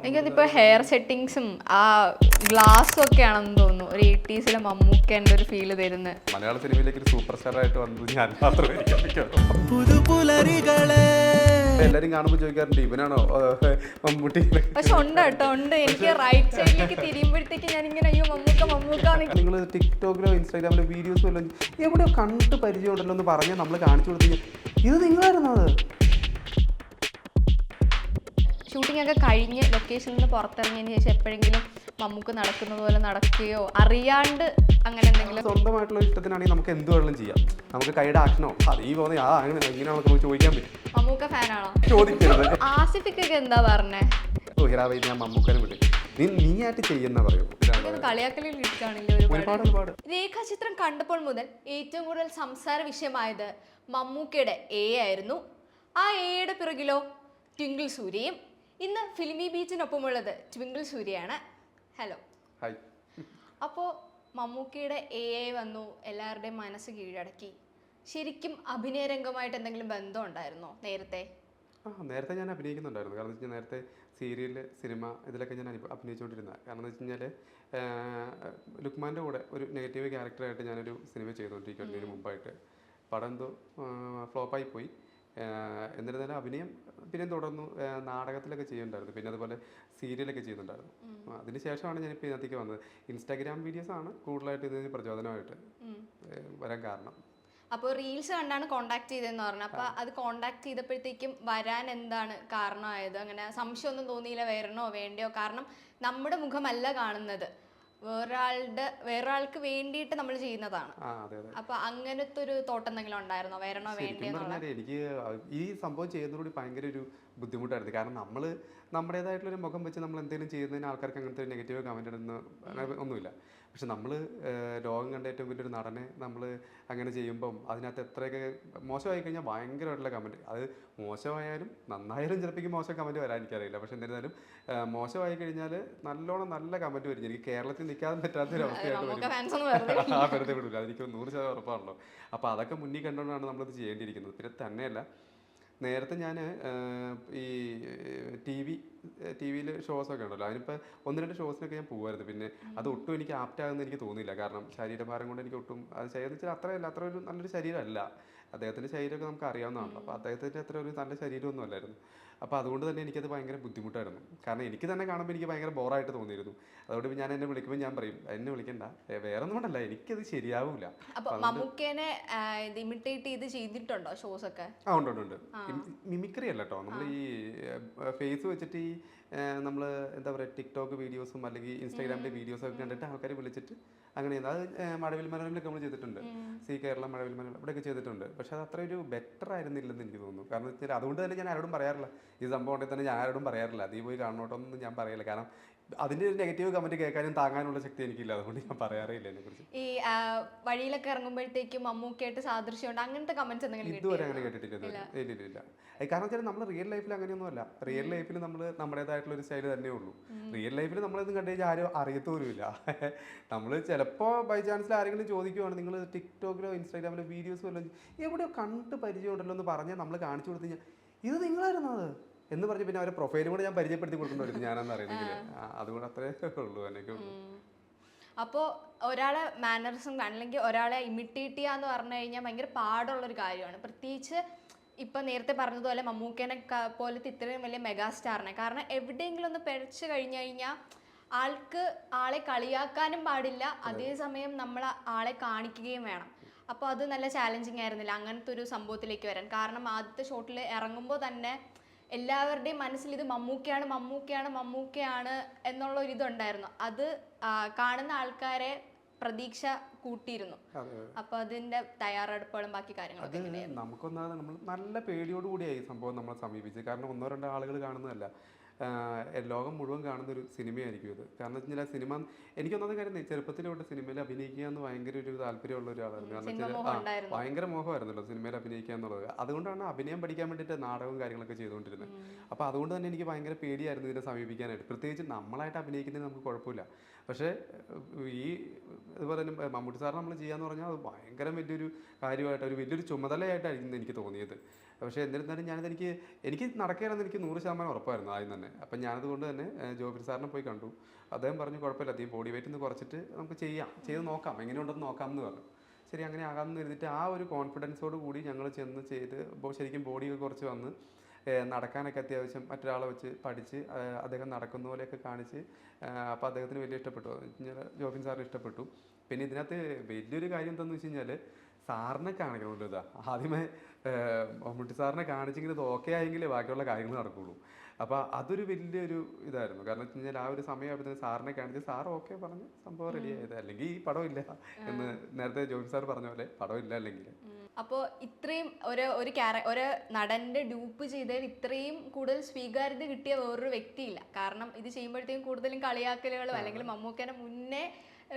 എനിക്കതിപ്പോ hair സെറ്റിങ്സും ആ ഗ്ലാസ്സും ഒക്കെ ആണെന്ന് തോന്നുന്നു. ഒരു 80s മമ്മൂക്കേന്റെ ഒരു ഫീല് തരുന്നത്. മലയാള സിനിമയിലേക്ക് ഒരു സൂപ്പർ സ്റ്റാർ ആയിട്ട് വന്നത് ഞാൻ മാത്രമേ. എല്ലാരും കാണുമ്പോൾ ചോദിക്കാറുണ്ട് ഇവനാണോ മമ്മൂട്ടി. പക്ഷെ ഉണ്ട് കേട്ടോ, ഉണ്ട്. എനിക്ക് റൈറ്റ് സൈഡിലേക്ക് തിരിയുമ്പോഴത്തേക്ക് ഞാൻ ഇങ്ങനെ അയ്യോ മമ്മൂക്ക. നിങ്ങൾ ടിക്ടോക്കിലോ ഇൻസ്റ്റാഗ്രാമിലോ വീഡിയോസോ എല്ലാം എവിടെയോ കണ്ടിട്ട് പരിചയമുണ്ടല്ലോ എന്ന് പറഞ്ഞാൽ നമ്മൾ കാണിച്ചു കൊടുത്തു ഇത് നിങ്ങളായിരുന്നു. അത് ഷൂട്ടിംഗ് ഒക്കെ കഴിഞ്ഞ് ലൊക്കേഷനിൽ നിന്ന് പുറത്തിറങ്ങിയതിന് ശേഷം എപ്പോഴെങ്കിലും മമ്മൂക്ക് നടക്കുന്നത് പോലെ നടക്കുകയോ അറിയാണ്ട് അങ്ങനെ എന്തെങ്കിലും? സ്വന്തമായിട്ടുള്ള ഇഷ്ടത്തിനാണെങ്കിൽ നമുക്ക് എന്ത് വേണമെങ്കിലും ചെയ്യാം. നമുക്ക് കൈയുടെ ആക്ഷനോ അതീ പോകുന്ന അങ്ങനെ ഇങ്ങനെ നമുക്ക് ചോദിക്കാൻ പറ്റും. മമ്മൂക്ക ഫാനാണോ ചോദിക്കരുത്. ആസിഫിക്കൊക്കെ എന്താ പറഞ്ഞേ? ഹിറാബൈ ഞാൻ മമ്മൂക്കനെ വിട്ടു നീ ആയിട്ട് ചെയ്യുന്ന പറയും. കളിയാക്കലിൽ ഇരിക്കുകയാണല്ലോ ഒരുപാട്. രേഖാചിത്രം കണ്ടപ്പോൾ മുതൽ ഏറ്റവും കൂടുതൽ സംസാര വിഷയമായത് മമ്മൂക്കയുടെ എ ആയിരുന്നു. ആ എയുടെ പിറകിലോ ട്വിങ്കിൾ സൂര്യയും. ഇന്ന് ഫിലിമി ബീച്ചിനൊപ്പമുള്ളത് ട്വിങ്കിൾ സൂര്യയാണ്. ഹലോ. ഹായ്. അപ്പോൾ മമ്മൂക്കയുടെ എ വന്നു, എല്ലാവരുടെയും മനസ്സ് കീഴടക്കി. ശരിക്കും അഭിനയ രംഗമായിട്ട് എന്തെങ്കിലും ബന്ധം ഉണ്ടായിരുന്നോ നേരത്തെ? നേരത്തെ ഞാൻ അഭിനയിക്കുന്നുണ്ടായിരുന്നു. കാരണം എന്ന് വെച്ചാൽ നേരത്തെ സീരിയൽ, സിനിമ ഇതിലൊക്കെ ഞാൻ അഭിനയിച്ചുകൊണ്ടിരുന്നത്. കാരണം എന്ന് വെച്ച് കഴിഞ്ഞാൽ ലുക്മാൻ്റെ കൂടെ ഒരു നെഗറ്റീവ് ക്യാരക്ടറായിട്ട് ഞാനൊരു സിനിമ ചെയ്തുകൊണ്ടിരിക്കുന്നതിന് മുമ്പായിട്ട് പടം എന്തോ ഫ്ലോപ്പായി പോയി. എന്നിരുന്നാലും അഭിനയം പിന്നെ തുടർന്നു. നാടകത്തിലൊക്കെ ചെയ്യുന്നുണ്ടായിരുന്നു, പിന്നെ അതുപോലെ സീരിയലൊക്കെ ചെയ്യുന്നുണ്ടായിരുന്നു. അതിന് ശേഷമാണ് ഞാനിപ്പോൾ ഇതിനകത്തേക്ക് വന്നത്. ഇൻസ്റ്റാഗ്രാം വീഡിയോസാണ് കൂടുതലായിട്ട് ഇതിന് പ്രചോദനമായിട്ട് വരാൻ കാരണം. അപ്പോൾ റീൽസ് കണ്ടാണ് കോണ്ടാക്ട് ചെയ്തതെന്ന് പറഞ്ഞു. അപ്പോൾ അത് കോണ്ടാക്ട് ചെയ്തപ്പോഴത്തേക്കും വരാൻ എന്താണ് കാരണമായത്? അങ്ങനെ സംശയമൊന്നും തോന്നിയില്ല വരണോ വേണ്ടയോ? കാരണം നമ്മുടെ മുഖമല്ല കാണുന്നത്, വേറൊരാൾക്ക് വേണ്ടിയിട്ട് നമ്മൾ ചെയ്യുന്നതാണ്. അപ്പൊ അങ്ങനത്തെ ഒരു തോട്ടം എന്തെങ്കിലും ഉണ്ടായിരുന്നോ, വരണോ വേണ്ടയോ? എനിക്ക് ഈ സംഭവം ചെയ്യുന്നതോടുകൂടി ഭയങ്കര ഒരു ബുദ്ധിമുട്ടായിരുന്നു. കാരണം നമ്മൾ നമ്മുടേതായിട്ടുള്ളൊരു മുഖം വെച്ച് നമ്മൾ എന്തെങ്കിലും ചെയ്യുന്നതിന് ആൾക്കാർക്ക് അങ്ങനത്തെ ഒരു നെഗറ്റീവ് കമന്റ് ഇടുന്ന ഒന്നുമില്ല. പക്ഷെ നമ്മൾ ലോകം കണ്ട ഏറ്റവും വലിയൊരു നടനെ നമ്മൾ അങ്ങനെ ചെയ്യുമ്പം അതിനകത്ത് എത്രയൊക്കെ മോശമായി കഴിഞ്ഞാൽ ഭയങ്കരമായിട്ടുള്ള കമൻറ്റ്. അത് മോശമായാലും നന്നായാലും ചിലപ്പോൾ മോശം കമൻറ്റ് വരാൻ എനിക്കറിയില്ല. പക്ഷെ എന്നിരുന്നാലും മോശമായി കഴിഞ്ഞാൽ നല്ലോണം നല്ല കമൻറ്റ് വരും. എനിക്ക് കേരളത്തിൽ നിൽക്കാൻ പറ്റാത്തൊരവസ്ഥയായിട്ട് വരും. വെറുതെ വിടില്ല, അതെനിക്ക് 100% ഉറപ്പാണല്ലോ. അപ്പോൾ അതൊക്കെ മുന്നിൽ കണ്ടുകൊണ്ടാണ് നമ്മളിത് ചെയ്യേണ്ടിയിരിക്കുന്നത്. പിന്നെ തന്നെയല്ല, നേരത്തെ ഞാൻ ഈ ടി വിയിൽ ഷോസൊക്കെ ഉണ്ടല്ലോ, അതിനിപ്പോൾ 1-2 ഷോസിനൊക്കെ ഞാൻ പോകുമായിരുന്നു. പിന്നെ അത് ഒട്ടും എനിക്ക് ആപ്റ്റാകുമെന്ന് എനിക്ക് തോന്നിയില്ല. കാരണം ശരീരഭാരം കൊണ്ട് എനിക്ക് ഒട്ടും അത് ശരീരം വെച്ചാൽ അത്ര ഒരു നല്ലൊരു ശരീരമല്ല. അദ്ദേഹത്തിൻ്റെ ശരീരമൊക്കെ നമുക്ക് അറിയാവുന്നതാണല്ലോ. അപ്പോൾ അദ്ദേഹത്തിൻ്റെ അത്ര ഒരു നല്ല ശരീരമൊന്നും അല്ലായിരുന്നു. അപ്പോൾ അതുകൊണ്ട് തന്നെ എനിക്കത് ഭയങ്കര ബുദ്ധിമുട്ടായിരുന്നു. കാരണം എനിക്ക് തന്നെ കാണുമ്പോൾ എനിക്ക് ഭയങ്കര ബോറായിട്ട് തോന്നിയിരുന്നു. അതുകൊണ്ട് ഞാൻ എന്നെ വിളിക്കുമ്പോൾ ഞാൻ പറയും എന്നെ വിളിക്കണ്ട, വേറെ ഒന്നും കൊണ്ടല്ല, എനിക്കത് ശരിയാവില്ല. ഉണ്ട്. മിമിക്രി അല്ല കേട്ടോ, നമ്മൾ ഈ ഫേസ് വെച്ചിട്ട് ഈ നമ്മൾ എന്താ പറയുക ടിക്ടോക്ക് വീഡിയോസും അല്ലെങ്കിൽ ഇൻസ്റ്റാഗ്രാമിലെ വീഡിയോസൊക്കെ കണ്ടിട്ട് ആൾക്കാർ വിളിച്ചിട്ട് അങ്ങനെ അത് മഴവിൽ മനോരമയിലൊക്കെ നമ്മൾ ചെയ്തിട്ടുണ്ട്. സി കേരളം, മഴവിൽ മനോരമ ഇവിടെയൊക്കെ ചെയ്തിട്ടുണ്ട്. പക്ഷെ അത് അത്ര ഒരു ബെറ്റർ ആയിരുന്നില്ലെന്ന് എനിക്ക് തോന്നുന്നു. കാരണം വെച്ചാൽ അതുകൊണ്ട് തന്നെ ഞാൻ ആരോടും പറയാറില്ല ഈ സംഭവം ഉണ്ടെങ്കിൽ തന്നെ. ഞാൻ ആരോടും പറയാറില്ല അതീ പോയി കാണണോട്ടൊന്നും ഞാൻ പറയില്ല. കാരണം അതിൻ്റെ ഒരു നെഗറ്റീവ് കമന്റ് കേൾക്കാനും താങ്ങാനുള്ള ശക്തി എനിക്കില്ല. അതുകൊണ്ട് ഞാൻ പറയാറില്ല അതിനെക്കുറിച്ച്. ഈ വഴിയിലൊക്കെ ഇറങ്ങുമ്പോഴത്തേക്കും മമ്മൂക്കായിട്ട് സാദൃശ്യമുണ്ട് അങ്ങനത്തെ കമന്റ്സ് എന്തെങ്കിലും? ഇതുവരെ അങ്ങനെ കേട്ടിട്ടില്ല. ഇല്ല. കാരണം വെച്ചാൽ നമ്മൾ റിയൽ ലൈഫിൽ അങ്ങനെയൊന്നും അല്ല. റിയൽ ലൈഫിൽ നമ്മൾ നമ്മുടേതായിട്ടുള്ള ഒരു സ്റ്റൈൽ തന്നെ ഉള്ളൂ. റിയൽ ലൈഫിൽ നമ്മളിതൊന്നും കണ്ടു കഴിഞ്ഞാൽ ആരും അറിയത്തോലുമില്ല. നമ്മൾ ചിലപ്പോൾ ബൈ ചാൻസിൽ ആരെങ്കിലും ചോദിക്കുവാണ് നിങ്ങൾ ടിക്ടോക്കിലോ ഇൻസ്റ്റാഗ്രാമിലോ വീഡിയോസോ എല്ലാം എവിടെയോ കണ്ട് പരിചയമുണ്ടല്ലോ എന്ന് പറഞ്ഞാൽ നമ്മൾ കാണിച്ചു കൊടുത്തു കഴിഞ്ഞാൽ ഇത് നിങ്ങളായിരുന്നു അത് എന്ന് പറഞ്ഞ് പിന്നെ അവരെ പ്രൊഫൈലും കൂടെ ഞാൻ പരിചയപ്പെടുത്തി കൊടുക്കേണ്ടി ഞാനെന്ന് അറിയുന്നെങ്കിൽ അതുകൊണ്ട് അത്രേ ഉള്ളൂ എനിക്ക്. അപ്പോൾ ഒരാളെ മാനറിസം അല്ലെങ്കിൽ ഒരാളെ ഇമിറ്റേറ്റ് ചെയ്യുക എന്ന് പറഞ്ഞു കഴിഞ്ഞാൽ ഭയങ്കര പാടുള്ളൊരു കാര്യമാണ്. പ്രത്യേകിച്ച് ഇപ്പം നേരത്തെ പറഞ്ഞതുപോലെ മമ്മൂക്കേനെ പോലത്തെ ഇത്രയും വലിയ മെഗാസ്റ്റാറിനെ. കാരണം എവിടെയെങ്കിലും ഒന്ന് പിഴച്ചു കഴിഞ്ഞു കഴിഞ്ഞാൽ ആളെ കളിയാക്കാനും പാടില്ല, അതേസമയം നമ്മൾ ആളെ കാണിക്കുകയും വേണം. അപ്പോൾ അത് നല്ല ചാലഞ്ചിങ് ആയിരുന്നില്ല അങ്ങനത്തെ ഒരു സംഭവത്തിലേക്ക് വരാൻ? കാരണം ആദ്യത്തെ ഷോട്ടിൽ ഇറങ്ങുമ്പോൾ തന്നെ എല്ലാവരുടെയും മനസ്സിൽ ഇത് മമ്മൂക്കയാണ് എന്നുള്ള ഒരു ഇതുണ്ടായിരുന്നു. അത് കാണുന്ന ആൾക്കാരെ പ്രതീക്ഷ കൂട്ടിയിരുന്നു. അപ്പൊ അതിന്റെ തയ്യാറെടുപ്പുകളും ബാക്കി കാര്യങ്ങളൊക്കെ നമുക്കൊന്നാണ് നമ്മൾ നല്ല പേടിയോടുകൂടിയായി സംഭവം നമ്മളെ സമീപിച്ചത്. കാരണം 1-2 ആളുകൾ കാണുന്നതല്ല, ലോകം മുഴുവൻ കാണുന്നൊരു സിനിമയായിരിക്കും ഇത്. കാരണം വെച്ച് കഴിഞ്ഞാൽ സിനിമ എനിക്കൊന്നാമത്തെ കാര്യം ചെറുപ്പത്തിലോട്ട് സിനിമയിൽ അഭിനയിക്കുക എന്ന് ഭയങ്കര ഒരു താല്പര്യമുള്ള ഒരാളായിരുന്നു. കാരണം വെച്ചാൽ ഭയങ്കര മോഹമായിരുന്നല്ലോ സിനിമയിൽ അഭിനയിക്കുക എന്നുള്ളത്. അതുകൊണ്ടാണ് അഭിനയം പഠിക്കാൻ വേണ്ടിയിട്ട് നാടകവും കാര്യങ്ങളൊക്കെ ചെയ്തുകൊണ്ടിരുന്നത്. അപ്പോൾ അതുകൊണ്ട് തന്നെ എനിക്ക് ഭയങ്കര പേടിയായിരുന്നു ഇതിനെ സമീപിക്കാനായിട്ട്. പ്രത്യേകിച്ച് നമ്മളായിട്ട് അഭിനയിക്കുന്നത് നമുക്ക് കുഴപ്പമില്ല. പക്ഷേ ഈ അതുപോലെ തന്നെ മമ്മൂട്ടി സാറിന് നമ്മൾ ചെയ്യാന്ന് പറഞ്ഞാൽ അത് ഭയങ്കര വലിയൊരു കാര്യമായിട്ട് ഒരു വലിയൊരു ചുമതലയായിട്ടായിരുന്നു എനിക്ക് തോന്നിയത്. പക്ഷേ എന്നിരുന്നാലും എനിക്ക് നടക്കുകയാണെന്ന് എനിക്ക് 100% ഉറപ്പായിരുന്നു ആദ്യം തന്നെ. അപ്പം ഞാനതുകൊണ്ട് തന്നെ ജോബിൻ സാറിനെ പോയി കണ്ടു. അദ്ദേഹം പറഞ്ഞു കുഴപ്പമില്ല, ഈ ബോഡി വെയിറ്റ് ഒന്ന് കുറച്ചിട്ട് നമുക്ക് ചെയ്ത് നോക്കാം, എങ്ങനെയുണ്ടെന്ന് നോക്കാം എന്ന് പറഞ്ഞു. ശരി, അങ്ങനെ ആകാമെന്ന് കരുതിയിട്ട് ആ ഒരു കോൺഫിഡൻസോട് കൂടി ഞങ്ങൾ ചെന്ന് ചെയ്ത് ശരിക്കും ബോഡിയൊക്കെ കുറച്ച് വന്ന് നടക്കാനൊക്കെ അത്യാവശ്യം മറ്റൊരാളെ വെച്ച് പഠിച്ച് അദ്ദേഹം നടക്കുന്ന പോലെയൊക്കെ കാണിച്ച് അപ്പോൾ അദ്ദേഹത്തിന് വലിയ ഇഷ്ടപ്പെട്ടു. ജോബിൻ സാറിന് ഇഷ്ടപ്പെട്ടു. പിന്നെ ഇതിനകത്ത് വലിയൊരു കാര്യം എന്താണെന്ന് വെച്ച് കഴിഞ്ഞാൽ സാറിനെ കാണിക്കണമല്ലോ. ആദ്യമേ മമ്മൂട്ടി സാറിനെ കാണിച്ചെങ്കിൽ ഇത് ഓക്കെ ആയെങ്കിൽ ബാക്കിയുള്ള കാര്യങ്ങൾ നടക്കുള്ളൂ. അപ്പോൾ അതൊരു വലിയൊരു ഇതായിരുന്നു. കാരണം വെച്ച് കഴിഞ്ഞാൽ ആ ഒരു സമയമായപ്പോഴത്തേന് സാറിനെ കാണിച്ച് സാർ ഓക്കെ പറഞ്ഞ് സംഭവം റെഡി ആയത്. അല്ലെങ്കിൽ ഈ പടമില്ല എന്ന് നേരത്തെ ജോബിൻ സാർ പറഞ്ഞ പോലെ പടമില്ല അല്ലെങ്കിൽ. അപ്പോൾ ഇത്രയും ഒരു നടന്റെ ഡ്യൂപ്പ് ചെയ്തതിൽ ഇത്രയും കൂടുതൽ സ്വീകാര്യത കിട്ടിയ വേറൊരു വ്യക്തിയില്ല. കാരണം ഇത് ചെയ്യുമ്പോഴത്തേക്കും കൂടുതലും കളിയാക്കലുകളും അല്ലെങ്കിൽ മമ്മൂക്കനെ മുന്നേ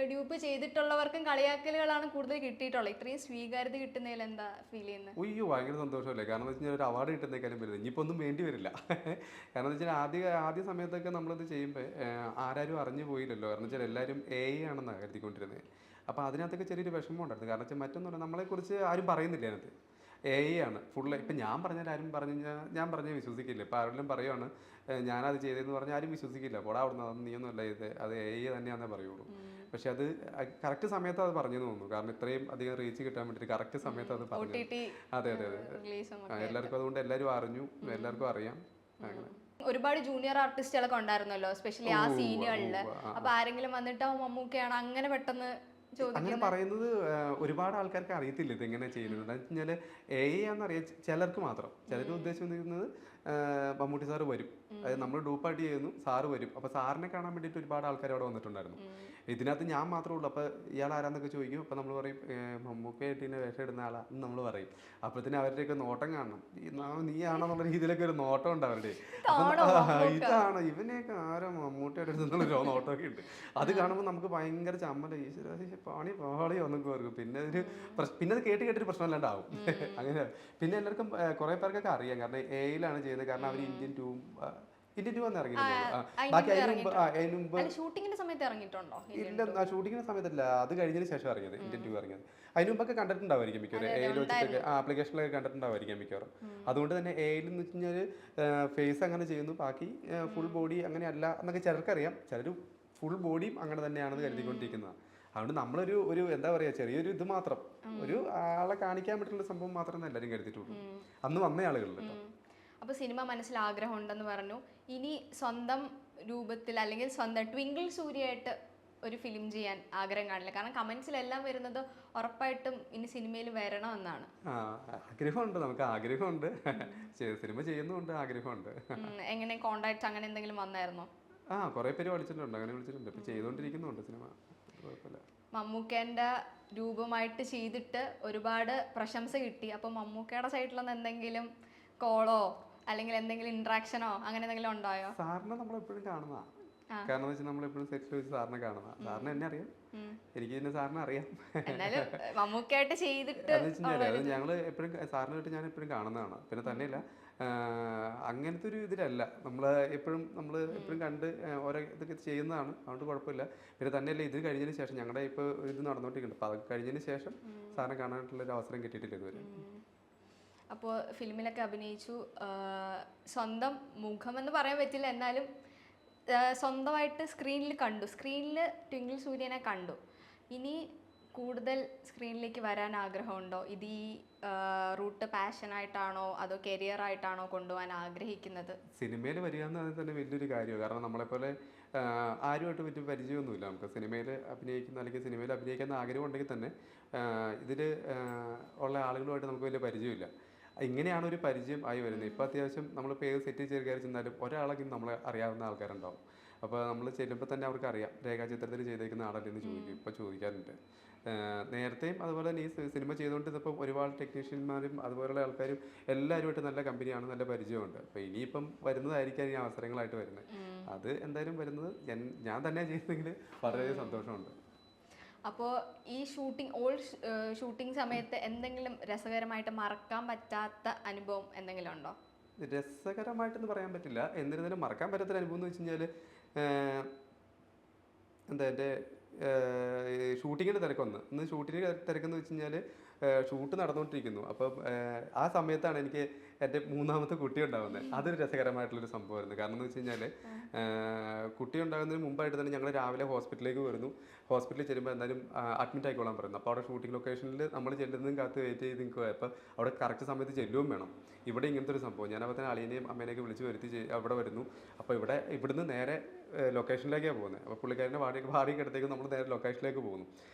ഡ്യൂപ്പ് ചെയ്തിട്ടുള്ളവർക്കും കളിയാക്കലുകളാണ് കൂടുതൽ കിട്ടിയിട്ടുള്ളത്. ഇത്രയും സ്വീകാര്യത കിട്ടുന്നതിൽ എന്താ ഫീൽ ചെയ്യുന്നത്? ഉയ്യോ, ഭയങ്കര സന്തോഷമല്ലേ. കാരണം എന്ന് വെച്ചാൽ ഒരു അവാർഡ് കിട്ടുന്നേക്കാളും വരുന്നത് ഇനിയിപ്പോൾ ഒന്നും വേണ്ടി വരില്ല. കാരണം എന്ന് വെച്ചാൽ ആദ്യ സമയത്തൊക്കെ നമ്മളിത് ചെയ്യുമ്പോൾ ആരും അറിഞ്ഞു പോയില്ലല്ലോ. കാരണം വെച്ചാൽ എല്ലാവരും AI ആണെന്നാണ് കരുതിക്കൊണ്ടിരുന്നത്. അപ്പോൾ അതിനകത്തൊക്കെ ചെറിയൊരു വിഷമം ഉണ്ടായിരുന്നു. കാരണം വെച്ചാൽ മറ്റൊന്നുമില്ല, നമ്മളെക്കുറിച്ച് ആരും പറയുന്നില്ല അതിനകത്ത്. AI ആണ് ഫുള്ള്. ഇപ്പം ഞാൻ പറഞ്ഞാൽ ആരും പറഞ്ഞു ഞാൻ പറഞ്ഞാൽ വിശ്വസിക്കില്ല. ഇപ്പോൾ ആരെങ്കിലും പറയുവാണ് ഞാനത് ചെയ്തതെന്ന് പറഞ്ഞാൽ ആരും വിശ്വസിക്കില്ല. പോടാ അവിടുന്ന്, അത് നീയൊന്നുമല്ല ഇത്, അത് AI തന്നെയാണെന്നേ പറയുള്ളൂ. പക്ഷെ അത് കറക്റ്റ് സമയത്ത് അത് പറഞ്ഞു തോന്നുന്നു. കാരണം ഇത്രയും അധികം റീച്ച് കിട്ടാൻ വേണ്ടിയിട്ട് കറക്റ്റ് സമയത്ത് അത് പറഞ്ഞു. അതെ. എല്ലാവർക്കും അതുകൊണ്ട് എല്ലാവരും അറിഞ്ഞു, എല്ലാവർക്കും അറിയാം. അങ്ങനെ ഒരുപാട് ജൂനിയർ ആർട്ടിസ്റ്റുകളൊക്കെ ഉണ്ടായിരുന്നല്ലോ, എസ്പെഷ്യലി ആ സീനുകളില്. അപ്പൊ ആരെങ്കിലും വന്നിട്ട് മമ്മൂക്കയാണ് അങ്ങനെ പെട്ടെന്ന് അങ്ങനെ പറയുന്നത് ഒരുപാട് ആൾക്കാർക്ക് അറിയത്തില്ല ഇത് എങ്ങനെ ചെയ്യുന്നത്. എന്താ വെച്ച് കഴിഞ്ഞാൽ AI ആണെന്നറിയാം ചിലർക്ക് മാത്രം. ചിലർ ഉദ്ദേശിക്കുന്നത് മമ്മൂട്ടി സാറ് വരും, അതായത് നമ്മൾ ഡൂപ്പായിട്ട് ചെയ്യുന്നു, സാറ് വരും. അപ്പോൾ സാറിനെ കാണാൻ വേണ്ടിയിട്ട് ഒരുപാട് ആൾക്കാർ അവിടെ വന്നിട്ടുണ്ടായിരുന്നു. ഇതിനകത്ത് ഞാൻ മാത്രമേ ഉള്ളൂ. അപ്പോൾ ഇയാൾ ആരാന്നൊക്കെ ചോദിക്കും. അപ്പോൾ നമ്മൾ പറയും മമ്മൂക്കയായിട്ട് ഇതിനെ വേഷം ഇടുന്ന ആളാന്ന് നമ്മൾ പറയും. അപ്പോഴത്തേന് അവരുടെയൊക്കെ നോട്ടം കാണണം, നീ ആണെന്നുള്ള രീതിയിലൊക്കെ ഒരു നോട്ടം ഉണ്ട് അവരുടെ. ഇതാണ് ഇവനെയൊക്കെ ആരോ മമ്മൂട്ടിയുടെ അടുത്തുള്ള നോട്ടമൊക്കെ ഉണ്ട്. അത് കാണുമ്പോൾ നമുക്ക് ഭയങ്കര ചമ്മല, ഈശ്വര പാളിയോ എന്നൊക്കെ ഓർക്കും. പിന്നെ അത് കേട്ടൊരു പ്രശ്നമല്ലാണ്ടാവും. അങ്ങനെ പിന്നെ എല്ലാവർക്കും കുറേ പേർക്കൊക്കെ അറിയാം. കാരണം AI-ലാണ് ചെയ്യുന്നത്. കാരണം അവർ ഇന്ത്യൻ ടൂ വന്ന് ഇറങ്ങിയിട്ടുള്ളൂ. ബാക്കി അതിന് മുമ്പ് ഷൂട്ടിങ്ങിന്റെ സമയത്ത് ഇറങ്ങിയിട്ടുണ്ടോ? ഇല്ല, ഷൂട്ടിങ്ങിന്റെ സമയത്തല്ല, അത് കഴിഞ്ഞതിന് ശേഷം ഇറങ്ങിയത് ഇന്ത്യൻ ടൂ ഇറങ്ങിയത്. അതിന് മുമ്പൊക്കെ കണ്ടിട്ടുണ്ടാവായിരിക്കും മിക്കവാറും. AI-ൽ വെച്ചിട്ടൊക്കെ ആപ്ലിക്കേഷനിലൊക്കെ കണ്ടിട്ടുണ്ടാവായിരിക്കും മിക്കവാറും. അതുകൊണ്ട് തന്നെ AI-ൽ എന്ന് വെച്ച് കഴിഞ്ഞാൽ ഫേസ് അങ്ങനെ ചെയ്യുന്നു, ബാക്കി ഫുൾ ബോഡി അങ്ങനെ അല്ല എന്നൊക്കെ ചിലർക്കറിയാം. ചിലർ ഫുൾ ബോഡിയും അങ്ങനെ തന്നെയാണെന്ന് കരുതിക്കൊണ്ടിരിക്കുന്നതാണ്. അതുകൊണ്ട് നമ്മളൊരു എന്താ പറയുക, ചെറിയൊരു ഇത് മാത്രം, ഒരു ആളെ കാണിക്കാൻ പറ്റുന്ന സംഭവം മാത്രമേ എല്ലാവരും കരുതിയിട്ടുള്ളൂ അന്ന് വന്ന ആളുകളിൽ. അപ്പോൾ സിനിമ മനസ്സിൽ ആഗ്രഹം ഉണ്ടെന്ന് പറഞ്ഞു. ഇനി സ്വന്തം രൂപത്തിൽ അല്ലെങ്കിൽ സ്വന്തം ട്വിങ്കിൾ സൂര്യയായിട്ട് ഒരു ഫിലിം ചെയ്യാൻ ആഗ്രഹം കാണില്ല? കാരണം കമന്റ്സിലെല്ലാം വരുന്നത് ഉറപ്പായിട്ടും ഇനി സിനിമയിൽ വരണം എന്നാണ്. ആഗ്രഹമുണ്ട്, നമുക്ക് ആഗ്രഹമുണ്ട്, സിനിമ ചെയ്യുന്നുണ്ട്, ആഗ്രഹമുണ്ട്. എങ്ങനെ കോണ്ടാക്ട് അങ്ങനെ എന്തെങ്കിലും വന്നായിരുന്നോ? കുറേ പേര് വിളിച്ചിട്ടുണ്ട്, അങ്ങനെ വിളിച്ചിട്ടുണ്ട്. ഇപ്പം ചെയ്തുകൊണ്ടിരിക്കുന്നുണ്ട് സിനിമ. മമ്മൂക്കേൻ്റെ രൂപമായിട്ട് ചെയ്തിട്ട് ഒരുപാട് പ്രശംസ കിട്ടി. അപ്പോൾ മമ്മൂക്കയുടെ സൈഡിലൊന്നും എന്തെങ്കിലും കോളോ അല്ലെങ്കിൽ എന്തെങ്കിലും ഇന്ററാക്ഷനോ അങ്ങനെ എന്തെങ്കിലും ഉണ്ടായോ? സാറിനെ നമ്മളെപ്പോഴും കാണുന്നതാണ്. കാരണം എന്ന് വെച്ചാൽ നമ്മളെപ്പോഴും സെറ്റിൽ വെച്ച് സാറിനെ കാണുന്ന. സാറിന് എന്നെ അറിയാം, എനിക്ക് പിന്നെ സാറിനെ അറിയാം. മമ്മൂക്കയായിട്ട് ചെയ്തിട്ട് ഞങ്ങൾ എപ്പോഴും സാറിനായിട്ട് ഞാൻ എപ്പോഴും കാണുന്നതാണ്. പിന്നെ തന്നെയല്ല, അങ്ങനത്തെ ഒരു ഇതിലല്ല നമ്മൾ എപ്പോഴും കണ്ട് ഓരോ ഇതൊക്കെ ചെയ്യുന്നതാണ്. അതുകൊണ്ട് കുഴപ്പമില്ല. പിന്നെ തന്നെയല്ല, ഇത് കഴിഞ്ഞതിന് ശേഷം ഞങ്ങളുടെ ഇപ്പോൾ ഇത് നടന്നുകൊണ്ടിരിക്കുന്നുണ്ട്. അപ്പോൾ അത് കഴിഞ്ഞതിന് ശേഷം സാറിനെ കാണാനായിട്ടുള്ളൊരു അവസരം കിട്ടിയിട്ടില്ല ഇതുവരെ. അപ്പോൾ ഫിലിമിലൊക്കെ അഭിനയിച്ചു. സ്വന്തം മുഖമെന്ന് പറയാൻ പറ്റില്ല, എന്നാലും സ്വന്തമായിട്ട് സ്ക്രീനിൽ ട്വിങ്കിൾ സൂര്യനെ കണ്ടു. ഇനി കൂടുതൽ സ്ക്രീനിലേക്ക് വരാൻ ആഗ്രഹമുണ്ടോ? ഇത് ഈ റൂട്ട് പാഷനായിട്ടാണോ അതോ കരിയർ ആയിട്ടാണോ കൊണ്ടുപോകാൻ ആഗ്രഹിക്കുന്നത്? സിനിമയിൽ വരിക എന്ന് തന്നെ വലിയൊരു കാര്യമാണ്. കാരണം നമ്മളെപ്പോലെ ആരുമായിട്ട് പറ്റി പരിചയമൊന്നുമില്ല. നമുക്ക് സിനിമയിൽ അഭിനയിക്കുന്ന അല്ലെങ്കിൽ സിനിമയിൽ അഭിനയിക്കുന്ന ആഗ്രഹം ഉണ്ടെങ്കിൽ തന്നെ ഇതിൽ ഉള്ള ആളുകളുമായിട്ട് നമുക്ക് വലിയ പരിചയമില്ല. ഇങ്ങനെയാണ് ഒരു പരിചയം ആയി വരുന്നത്. ഇപ്പോൾ അത്യാവശ്യം നമ്മളിപ്പോൾ ഏത് സെറ്റിൽ കയറി ചെന്നാലും ഒരാളെങ്കിലും നമ്മളെ അറിയാവുന്ന ആൾക്കാരുണ്ടാവും. അപ്പോൾ നമ്മൾ ചെല്ലുമ്പോൾ തന്നെ അവർക്ക് അറിയാം രേഖാചിത്രത്തിൽ ചെയ്തേക്കുന്ന ആളല്ലെന്ന് ചോദിക്കും. ഇപ്പോൾ ചോദിക്കാറുണ്ട്. നേരത്തെയും അതുപോലെ തന്നെ ഈ സിനിമ ചെയ്തുകൊണ്ടിരുന്നപ്പോൾ ഒരുപാട് ടെക്നീഷ്യന്മാരും അതുപോലെയുള്ള ആൾക്കാരും എല്ലാവരുമായിട്ട് നല്ല കമ്പനിയാണ്, നല്ല പരിചയമുണ്ട്. അപ്പോൾ ഇനിയിപ്പം വരുന്നതായിരിക്കാം ഈ അവസരങ്ങളായിട്ട് വരുന്നത്. അത് എന്തായാലും വരുന്നത് ഞാൻ തന്നെ ചെയ്യുന്നെങ്കിൽ വളരെ സന്തോഷമുണ്ട്. അപ്പോൾ ഈ ഷൂട്ടിംഗ് സമയത്ത് എന്തെങ്കിലും രസകരമായിട്ട് മറക്കാൻ പറ്റാത്ത അനുഭവം എന്തെങ്കിലും ഉണ്ടോ? രസകരമായിട്ടെന്ന് പറയാൻ പറ്റില്ല. എന്നിരുന്നാലും മറക്കാൻ പറ്റാത്തൊരു അനുഭവം എന്ന് വെച്ച് കഴിഞ്ഞാൽ എന്താ എൻ്റെ ഷൂട്ടിങ്ങിൻ്റെ തിരക്കൊന്ന് ഷൂട്ടിങ്ങിൻ്റെ തിരക്കെന്ന് വെച്ച് കഴിഞ്ഞാൽ ഷൂട്ട് നടന്നുകൊണ്ടിരിക്കുന്നു. അപ്പം ആ സമയത്താണ് എനിക്ക് എൻ്റെ മൂന്നാമത്തെ കുട്ടി ഉണ്ടാകുന്നത്. അതൊരു രസകരമായിട്ടുള്ളൊരു സംഭവമായിരുന്നു. കാരണം എന്ന് വെച്ച് കഴിഞ്ഞാൽ കുട്ടി ഉണ്ടാകുന്നതിന് മുമ്പായിട്ട് തന്നെ ഞങ്ങൾ രാവിലെ ഹോസ്പിറ്റലിലേക്ക് വരുന്നു. ഹോസ്പിറ്റലിൽ ചെല്ലുമ്പോൾ എന്തായാലും അഡ്മിറ്റ് ആയിക്കോളാൻ പറയുന്നു. അപ്പോൾ അവിടെ ഷൂട്ടിംഗ് ലൊക്കേഷനിൽ നമ്മൾ ചെല്ലുന്നതും കാത്ത് വെയിറ്റ് ചെയ്ത് നിൽക്കുക. അപ്പോൾ അവിടെ കറക്റ്റ് സമയത്ത് ചെല്ലുകയും വേണം. ഇവിടെ ഇങ്ങനത്തെ ഒരു സംഭവം. ഞാൻ അപ്പോൾ തന്നെ അളിയനെയും അമ്മേനെയൊക്കെ വിളിച്ച് വരുത്തി അവിടെ വരുന്നു. അപ്പോൾ ഇവിടുന്ന് നേരെ ലൊക്കേഷനിലേക്കാണ് പോകുന്നത്. അപ്പോൾ പുള്ളിക്കാരൻ്റെ വാടിയൊക്കെ അടുത്തേക്ക് നമ്മൾ നേരെ ലൊക്കേഷനിലേക്ക് പോകുന്നു.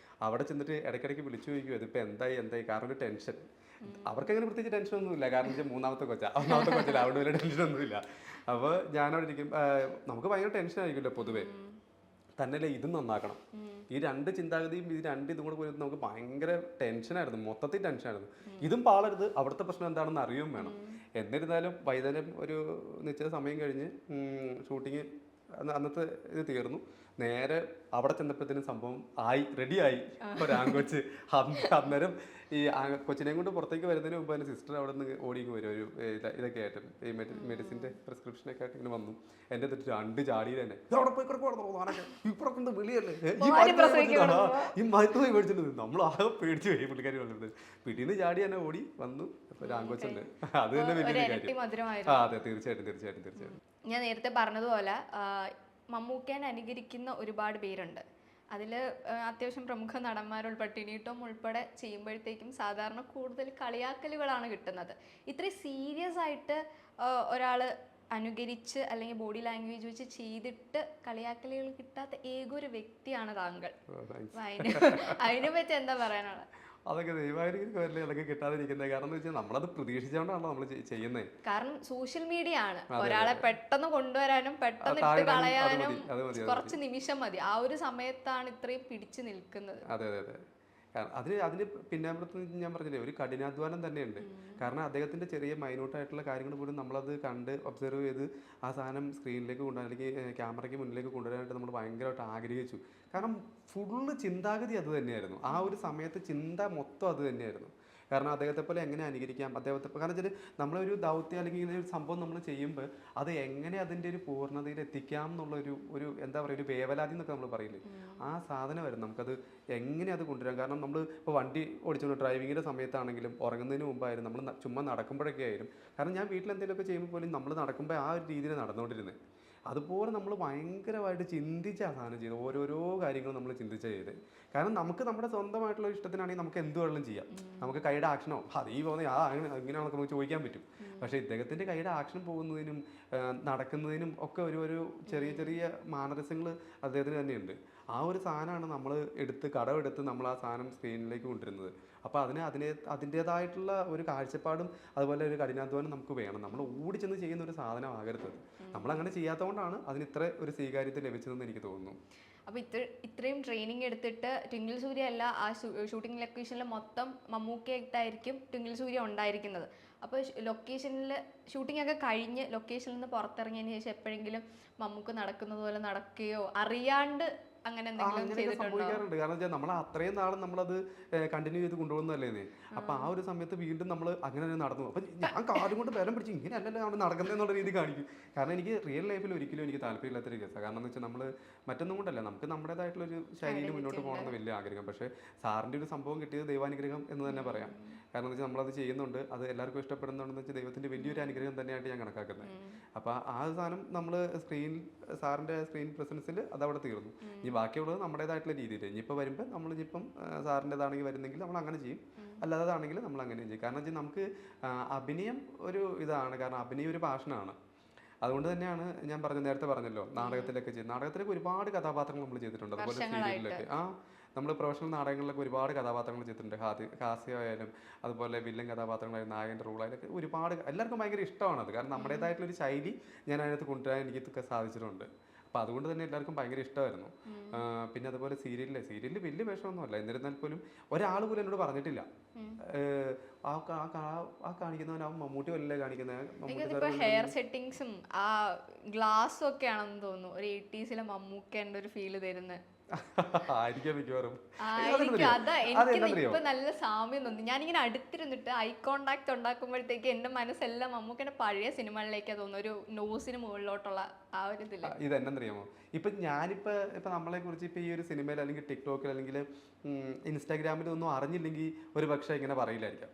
അവിടെ ചെന്നിട്ട് ഇടയ്ക്കിടയ്ക്ക് വിളിച്ചു ചോദിക്കും ഇതിപ്പോൾ എന്തായി കാരണം ഒരു ടെൻഷൻ. അവർക്കങ്ങനെ പ്രത്യേകിച്ച് ടെൻഷനൊന്നുമില്ല. കാരണം വെച്ചാൽ ഒന്നാമത്തെ കൊച്ചില്ല, അവിടെ വലിയ ടെൻഷനൊന്നുമില്ല. അപ്പോൾ ഞാനവിടെ ഇരിക്കും. നമുക്ക് ഭയങ്കര ടെൻഷൻ ആയിരിക്കുമല്ലോ പൊതുവേ. തന്നെയല്ലേ ഇതും നന്നാക്കണം. ഈ രണ്ട് ചിന്താഗതിയും ഇതും കൂടെ പോയി നമുക്ക് ഭയങ്കര ടെൻഷനായിരുന്നു, മൊത്തത്തിൽ ടെൻഷനായിരുന്നു. ഇതും പാളരുത്, അവിടുത്തെ പ്രശ്നം എന്താണെന്ന് അറിയുകയും വേണം. എന്നിരുന്നാലും വൈകുന്നേരം ഒരു നിശ്ചിത സമയം കഴിഞ്ഞ് ഷൂട്ടിങ് അന്നത്തെ ഇത് തീർന്നു. നേരെ അവിടെ ചെന്നപ്പോഴത്തേനും സംഭവം റെഡിയായി. ഒരു ആൺകൊച്ച് അന്നേരം ഈ കൊച്ചിനെയും കൊണ്ട് പുറത്തേക്ക് വരുന്നതിന് മുമ്പ് എൻ്റെ സിസ്റ്റർ അവിടെ നിന്ന് ഓടിങ്ങ് വരും. ഒരു ഇതൊക്കെ ആയിട്ട് ഈ മെഡിസിൻ്റെ പ്രിസ്ക്രിപ്ഷനൊക്കെ ആയിട്ട് ഇങ്ങനെ വന്നു. എൻ്റെ എന്നിട്ട് 2 ചാടിയിൽ തന്നെ അവിടെ പോയി കിടക്കുവാണോ ഇപ്പുറത്തെ വിളിയല്ലേ ഈ മരുന്ന് മേടിച്ചിട്ട് നമ്മൾ ആകെ പേടിച്ച് പോയി. പുള്ളിക്കാരി വന്നിട്ട് പിടിന്ന് ചാടി തന്നെ ഓടി വന്നു. അപ്പോൾ ആൺകൊച്ചുണ്ട്. അത് തന്നെ വലിയൊരു കാര്യം. അതെ, തീർച്ചയായിട്ടും. ഞാൻ നേരത്തെ പറഞ്ഞതുപോലെ മമ്മൂക്കേനെ അനുകരിക്കുന്ന ഒരുപാട് പേരുണ്ട്. അതിൽ അത്യാവശ്യം പ്രമുഖ നടന്മാരുൾപ്പെടെ ടിനി ടോം ഉൾപ്പെടെ ചെയ്യുമ്പോഴത്തേക്കും സാധാരണ കൂടുതൽ കളിയാക്കലുകളാണ് കിട്ടുന്നത്. ഇത്രയും സീരിയസ് ആയിട്ട് ഒരാൾ അനുകരിച്ച് അല്ലെങ്കിൽ ബോഡി ലാംഗ്വേജ് വെച്ച് ചെയ്തിട്ട് കളിയാക്കലുകൾ കിട്ടാത്ത ഏകൊരു വ്യക്തിയാണ് താങ്കൾ. അതിനെ പറ്റി എന്താ പറയാനുള്ളത്? അതൊക്കെ ദൈവായിരിക്കും അതൊക്കെ കിട്ടാതിരിക്കുന്നത്. കാരണം എന്ന് വെച്ചാൽ നമ്മളത് പ്രതീക്ഷിച്ചുകൊണ്ടാണല്ലോ നമ്മൾ ചെയ്യുന്നത്. കാരണം സോഷ്യൽ മീഡിയ ആണ്. ഒരാളെ പെട്ടെന്ന് കൊണ്ടുവരാനും പെട്ടെന്ന് ഇട്ട് കളയാനും കുറച്ച് നിമിഷം മതി. ആ ഒരു സമയത്താണ് ഇത്രയും പിടിച്ചു നിൽക്കുന്നത്. അതെ. അതിന് പിന്നാമ്പുറത്ത് ഞാൻ പറഞ്ഞില്ലേ, ഒരു കഠിനാധ്വാനം തന്നെയുണ്ട്. കാരണം അദ്ദേഹത്തിൻ്റെ ചെറിയ മൈന്യൂട്ടായിട്ടുള്ള കാര്യങ്ങൾ പോലും നമ്മളത് കണ്ട് ഒബ്സർവ് ചെയ്ത് ആ സാധനം സ്ക്രീനിലേക്ക് കൊണ്ടുവരാൻ അല്ലെങ്കിൽ ക്യാമറയ്ക്ക് മുന്നിലേക്ക് കൊണ്ടുവരാനായിട്ട് നമ്മൾ ഭയങ്കരമായിട്ട് ആഗ്രഹിച്ചു. കാരണം ഫുള്ള് ചിന്താഗതി അത് തന്നെയായിരുന്നു. ആ ഒരു സമയത്ത് ചിന്ത മൊത്തം അത് തന്നെയായിരുന്നു. കാരണം അദ്ദേഹത്തെ പോലെ എങ്ങനെ അനുകരിക്കാം, അദ്ദേഹത്തെ കാരണം വെച്ചാൽ നമ്മളൊരു ദൗത്യം അല്ലെങ്കിൽ ഇങ്ങനെ ഒരു സംഭവം നമ്മൾ ചെയ്യുമ്പോൾ അത് എങ്ങനെ അതിൻ്റെ ഒരു പൂർണ്ണതയിൽ എത്തിക്കാം എന്നുള്ളൊരു എന്താ പറയുക, ഒരു വേവലാതി എന്നൊക്കെ നമ്മൾ പറയില്ലേ, ആ സാധനമായിരുന്നു. നമുക്കത് എങ്ങനെ അത് കൊണ്ടുവരാം. കാരണം നമ്മൾ ഇപ്പോൾ വണ്ടി ഓടിച്ചുകൊണ്ട് ഡ്രൈവിങ്ങിൻ്റെ സമയത്താണെങ്കിലും ഉറങ്ങുന്നതിന് മുമ്പായിരുന്നു, നമ്മൾ ചുമ്മാ നടക്കുമ്പോഴൊക്കെ ആയിരുന്നു. കാരണം ഞാൻ വീട്ടിൽ എന്തെങ്കിലുമൊക്കെ ചെയ്യുമ്പോൾ പോലും നമ്മൾ നടക്കുമ്പോൾ ആ ഒരു രീതിയിൽ നടന്നുകൊണ്ടിരുന്നത്. അതുപോലെ നമ്മൾ ഭയങ്കരമായിട്ട് ചിന്തിച്ച് ആ സാധനം ചെയ്ത് ഓരോരോ കാര്യങ്ങളും നമ്മൾ ചിന്തിച്ചാൽ ചെയ്ത്. കാരണം നമുക്ക് നമ്മുടെ സ്വന്തമായിട്ടുള്ള ഇഷ്ടത്തിനാണെങ്കിൽ നമുക്ക് എന്ത് വേണമെങ്കിലും ചെയ്യാം. നമുക്ക് കൈയുടെ ആക്ഷനോ ഈ പോകുന്ന അങ്ങനെയാണെന്നൊക്കെ നമുക്ക് ചോദിക്കാൻ പറ്റും. പക്ഷേ ഇദ്ദേഹത്തിൻ്റെ കൈയുടെ ആക്ഷൻ പോകുന്നതിനും നടക്കുന്നതിനും ഒക്കെ ഒരു ചെറിയ മാനരസങ്ങൾ അദ്ദേഹത്തിന് തന്നെയുണ്ട്. ആ ഒരു സാധനമാണ് നമ്മൾ കടമെടുത്ത് നമ്മൾ ആ സാധനം സ്ക്രീനിലേക്ക് കൊണ്ടുവരുന്നത്. അപ്പോൾ അതിൻ്റേതായിട്ടുള്ള ഒരു കാഴ്ചപ്പാടും അതുപോലെ ഒരു കഠിനാധ്വാനം നമുക്ക് വേണം. നമ്മൾ ഓടിച്ചെന്ന് ചെയ്യുന്ന ഒരു സാധനമാകരുത്. നമ്മളങ്ങനെ ചെയ്യാത്തതുകൊണ്ടാണ് അതിന് ഇത്ര ഒരു സ്വീകാര്യത ലഭിച്ചതെന്ന് എനിക്ക് തോന്നുന്നു. അപ്പോൾ ഇത്രയും ട്രെയിനിങ് എടുത്തിട്ട് ട്വിങ്കിൾ സൂര്യ അല്ല ആ ഷൂട്ടിംഗ് ലൊക്കേഷനിൽ മൊത്തം മമ്മൂക്കയായിട്ടായിരിക്കും ട്വിങ്കിൾ സൂര്യ ഉണ്ടായിരിക്കുന്നത്. അപ്പോൾ ലൊക്കേഷനിൽ ഷൂട്ടിംഗ് ഒക്കെ കഴിഞ്ഞ് ലൊക്കേഷനിൽ നിന്ന് പുറത്തിറങ്ങിയതിന് ശേഷം എപ്പോഴെങ്കിലും മമ്മൂക്ക നടക്കുന്നത് പോലെ നടക്കുകയോ അറിയാണ്ട് അങ്ങനെ സംഭവിക്കാറുണ്ട്. കാരണം വെച്ചാൽ നമ്മൾ അത്രയും നാളും നമ്മളത് കണ്ടിന്യൂ ചെയ്ത് കൊണ്ടുപോകുന്നതല്ലേ. അപ്പൊ ആ ഒരു സമയത്ത് വീണ്ടും നമ്മൾ അങ്ങനെ നടന്നു. അപ്പൊ ഞാൻ കാര്യം കൊണ്ട് ബലം പിടിച്ച് ഇങ്ങനെ അല്ലല്ലോ അവിടെ നടക്കുന്നതെന്നുള്ള രീതി കാണിക്കും. കാരണം എനിക്ക് റിയൽ ലൈഫിൽ ഒരിക്കലും എനിക്ക് താല്പര്യമില്ലാത്തൊരു കേസാണ്. കാരണം എന്ന് വെച്ചാൽ നമ്മൾ മറ്റൊന്നും കൊണ്ടല്ല, നമുക്ക് നമ്മുടേതായിട്ടുള്ളൊരു ശൈലിയിൽ മുന്നോട്ട് പോകണമെന്ന് വലിയ ആഗ്രഹം. പക്ഷേ സാറിൻ്റെ ഒരു സംഭവം കിട്ടിയത് ദൈവാനുഗ്രഹം എന്ന് തന്നെ പറയാം. കാരണം എന്ന് വെച്ചാൽ നമ്മളത് ചെയ്യുന്നുണ്ട്, അത് എല്ലാവർക്കും ഇഷ്ടപ്പെടുന്നുണ്ടെന്ന് വെച്ചാൽ ദൈവത്തിൻ്റെ വലിയൊരു അനുഗ്രഹം തന്നെയായിട്ട് ഞാൻ കണക്കാക്കുന്നത്. അപ്പോൾ ആ സാധനം നമ്മൾ സാറിൻ്റെ സ്ക്രീൻ പ്രസൻസിൽ അതവിടെ തീർന്നു. ഇനി ബാക്കിയുള്ളത് നമ്മുടേതായിട്ടുള്ള രീതിയിൽ ഇനിയിപ്പോൾ വരുമ്പോൾ നമ്മളിപ്പം സാറിൻ്റെതാണെങ്കിൽ വരുന്നെങ്കിൽ നമ്മൾ അങ്ങനെ ചെയ്യും, അല്ലാതാണെങ്കിൽ നമ്മൾ അങ്ങനെ ചെയ്യും. കാരണം വെച്ചാൽ നമുക്ക് അഭിനയം ഒരു ഇതാണ്, കാരണം അഭിനയം ഒരു പാഷനാണ്. അതുകൊണ്ട് തന്നെയാണ് ഞാൻ നേരത്തെ പറഞ്ഞല്ലോ നാടകത്തിലൊക്കെ നാടകത്തിലൊക്കെ ഒരുപാട് കഥാപാത്രങ്ങൾ നമ്മൾ ചെയ്തിട്ടുണ്ട്. അതുപോലെ സീരിയലിലൊക്കെ നമ്മൾ പ്രൊഫഷണൽ നാടകങ്ങളിലൊക്കെ ഒരുപാട് കഥാപാത്രങ്ങൾ ചെയ്തിട്ടുണ്ട്. ഹാസ്യമായാലും അതുപോലെ വില്ലൻ കഥാപാത്രങ്ങളായാലും നായകൻ്റെ റോളായാലൊക്കെ ഒരുപാട് എല്ലാവർക്കും ഭയങ്കര ഇഷ്ടമാണത്. കാരണം നമ്മുടേതായിട്ടുള്ളൊരു ശൈലി ഞാൻ അതിനകത്ത് കൊണ്ടുവരാൻ എനിക്ക് സാധിച്ചിട്ടുണ്ട്. അപ്പോൾ അതുകൊണ്ട് തന്നെ എല്ലാവർക്കും ഭയങ്കര ഇഷ്ടമായിരുന്നു. പിന്നെ അതുപോലെ സീരിയലിൽ വലിയ വേഷമൊന്നുമല്ല, എന്നിരുന്നാൽ പോലും ഒരാൾ പോലും എന്നോട് പറഞ്ഞിട്ടില്ല ആ കാണിക്കുന്നവനാവും മമ്മൂട്ടി വല്ലേ കാണിക്കുന്നത്. ഹെയർ സെറ്റിങ്സും ആ ഗ്ലാസും ഒക്കെ ആണെന്ന് തോന്നുന്നു ഒരു 80s മമ്മൂക്കേന്റെ ഒരു ഫീല് തരുന്നത്. എനിക്ക് നല്ല സാമ്യം തോന്നി. ഞാനിങ്ങനെ അടുത്തിരുന്നിട്ട് ഐ കോണ്ടാക്ട് ഉണ്ടാക്കുമ്പോഴത്തേക്ക് എന്റെ മനസ്സെല്ലാം മമ്മൂക്കന്റെ പഴയ സിനിമകളിലേക്കാ തോന്നുന്നു, ഒരു നോസിന് മുകളിലോട്ടുള്ള ആ ഒരു ഇതില്ല. ഇതെന്നറിയാമോ, ഇപ്പൊ നമ്മളെ കുറിച്ച് ഇപ്പൊ ഈ ഒരു സിനിമയിൽ അല്ലെങ്കിൽ ടിക്ടോക്കിൽ അല്ലെങ്കിൽ ഇൻസ്റ്റാഗ്രാമിൽ ഒന്നും അറിഞ്ഞില്ലെങ്കിൽ ഒരു പക്ഷേ പക്ഷേ ഇങ്ങനെ പറയില്ലായിരിക്കാം.